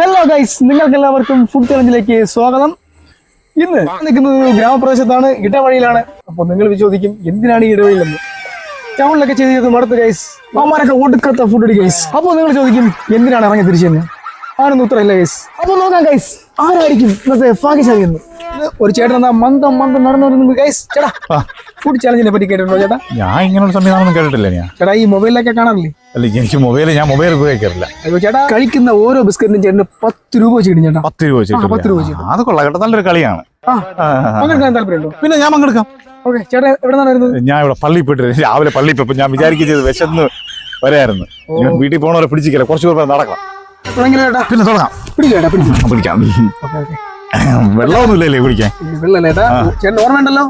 Hello guys, നിങ്ങൾക്ക് എല്ലാവർക്കും food ചലഞ്ചിലേക്ക് സ്വാഗതം. ഇന്ന് നിൽക്കുന്നത് ഗ്രാമപ്രദേശത്താണ്, ഇടവഴിയിലാണ്. അപ്പോൾ നിങ്ങൾ ചോദിക്കും എന്തിനാണ് ഈ ഇടവഴിയിലെന്ന്. ടൗണിലൊക്കെ ചെയ്ത് മടുത്ത് ഗൈസ്, അവന്മാരൊക്കെ ഒടുക്കത്ത ഫുഡ് അടി ഗൈസ്. അപ്പോൾ നിങ്ങൾ ചോദിക്കും എന്തിനാണ് ഇറങ്ങി തിരിച്ചെന്ന്. ആരൊന്നും ഉത്തരമില്ല ഗൈസ്. അപ്പോൾ നോക്കാം ഗൈസ്, ആരായിരിക്കും ഇന്നത്തെ ഭാഗ്യശാലി എന്ന്. ഒരു ചേട്ടൻ എന്താ മന്ദം നടന്നു വരുന്നത് ഗൈസ്. ചേട്ടാ, ഫുഡ് ചലഞ്ചിനെ പറ്റി കേട്ടിട്ടുണ്ടോ ചേട്ടാ? ഞാൻ ഇങ്ങനൊരു സംവിധാനം കേട്ടിട്ടില്ല. ഞാൻ ചേട്ടാ ഈ മൊബൈലിലൊക്കെ കാണാറില്ലേ? അല്ല, എനിക്ക് ഞാൻ മൊബൈൽ ഉപയോഗിക്കാറില്ല. അയ്യോ ചേട്ടാ, കഴിക്കുന്ന ഓരോ ബിസ്ക്കറ്റിനും ചേട്ടന് 10 രൂപ വെച്ച് കിട്ടും ചേട്ടാ. 10 രൂപ വെച്ച് 10 രൂപ വെച്ച്. അത് കൊള്ളാം കേട്ടോ, നല്ലൊരു കളിയാണ്. പങ്കെടുക്കാൻ താല്പര്യമുണ്ടോ? പിന്നെ ഞാൻ പങ്കെടുക്കാം. ഓക്കെ ചേട്ടാ, എവിടെ നിന്നാണ് വരുന്നത്? ഞാൻ ഇവിടെ പള്ളിയിൽ പോയിട്ട് രാവിലെ പള്ളിയിൽ പോയപ്പോൾ ഞാൻ വിചാരിക്കുന്നത് വിശന്ന് വരായിരുന്നു. വീട്ടിൽ പോകണവരെ പിടിച്ചില്ല, കുറച്ച് പേർ നടക്കണം. പിന്നെ തുടങ്ങാം. പിടിക്കാം. വെള്ളമൊന്നുമില്ലല്ലേ കുടിക്കാൻ? വെള്ളമല്ലേട്ടാ ചേട്ടൻ ഓർമ്മയുണ്ടല്ലോ,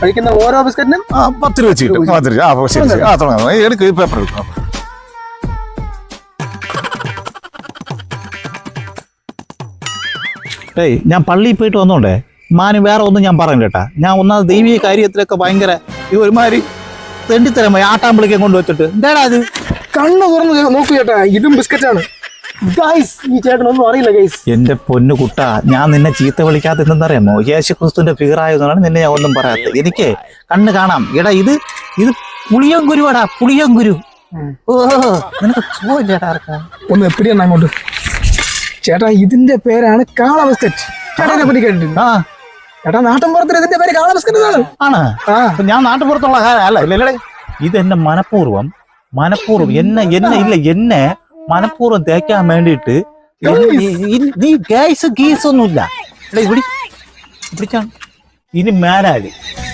കഴിക്കുന്ന ഓരോ ബിസ്ക്കറ്റിനും 10 രൂപ വെച്ച് കിട്ടും. 10 രൂപ. ശരി, തുടങ്ങാം. എടുക്ക്, പേപ്പർ എടുക്കണം. ഞാൻ പള്ളിയിൽ പോയിട്ട് വന്നോണ്ടേ മാന് വേറെ ഒന്നും ഞാൻ പറഞ്ഞു കേട്ടാ. ഞാൻ ഒന്നാമത് ദൈവീയ കാര്യത്തിലൊക്കെ ഭയങ്കര ഒരുമാതിരി തെണ്ടിത്തരമായി ആട്ടാമ്പിളിക്കാൻ കൊണ്ടുവച്ചിട്ട് എന്താടാ അത്. കണ്ണ് തുറന്ന് നോക്കൂ ചേട്ടാ, ഇതും ബിസ്ക്കറ്റാണ് ഗൈസ്. ഈ ചേട്ടനൊന്നും അറിയില്ല ഗൈസ്. എന്റെ പൊന്നു കുട്ട, ഞാൻ നിന്നെ ചീത്ത വിളിക്കാത്ത എന്തെന്നറിയാമോ? യേശുക്രിസ്തുവിന്റെ ഫിഗറായതുകൊണ്ടാണ് നിന്നെ ഞാൻ ഒന്നും പറയാത്തത്. എനിക്ക് കണ്ണ് കാണാം. എടാ ഇത് പുളിയങ്കുരുവാടാ, പുളിയങ്കുരു. നിനക്ക് ചോദിച്ചേട്ടാ ഒന്ന് എപ്പിടിയാണ് അങ്ങോട്ട്. ചേട്ടാ ഇതിന്റെ പേരാണ് കാള ബിസ്ക്കറ്റ്. ചേട്ടനെ പറ്റി കേട്ടിട്ടുണ്ട്? ചേട്ടാ നാട്ടിൻപുറത്തിൽ ഇതിന്റെ പേര് കാള ബിസ്ക്കറ്റ് ആണ്. ഞാൻ നാട്ടുപുറത്തുള്ള അല്ല, ഇതെന്നെ മനഃപൂർവ്വം എന്നെ മനഃപൂർവ്വം തേക്കാൻ വേണ്ടിയിട്ട് നീ ഗീസൊന്നുമില്ല. പിടിച്ചാണ് ഇനി മേലാല്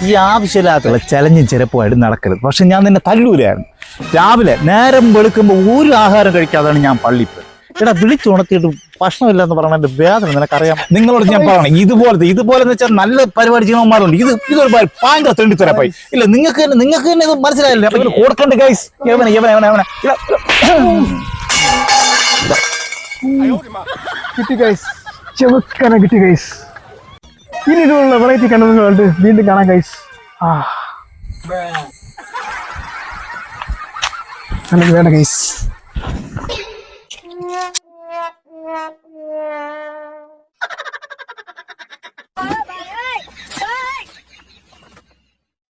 ഈ ആവശ്യമില്ലാത്തുള്ള ചലഞ്ചും ചിലപ്പമായിട്ട് നടക്കരുത്. പക്ഷെ ഞാൻ നിന്നെ തല്ലൂരായിരുന്നു. രാവിലെ നേരം വെളുക്കുമ്പോൾ ഒരു ആഹാരം കഴിക്കാതാണ് ഞാൻ പള്ളിയിൽ പോയി. എടാ വിളിച്ചുണർത്തിയിട്ട് ഭക്ഷണമില്ലെന്ന് പറഞ്ഞ എന്റെ വേദന നിനക്കറിയാം. നിങ്ങളോട് ഞാൻ പറയണം, ഇതുപോലെ വെച്ചാൽ നല്ല പരിപാടി ചെയ്യുന്നവന്മാരുണ്ട്. ഇതൊരു ഭയങ്കര തെണ്ടിത്തരപ്പായി. ഇല്ല, നിങ്ങൾക്ക് തന്നെ ഇത് മനസ്സിലായില്ലേ? അപ്പൊ കൊടുക്കണ്ട ഗൈസ്. കിട്ടി ഗൈസ്, ചെറുക്കന കിട്ടി ഗൈസ്. ഇനി ഇതുള്ള വെറൈറ്റി കണ്ടതുകൊണ്ട് വീണ്ടും കാണാം ഗൈസ്. വേണ്ട ഗൈസ്.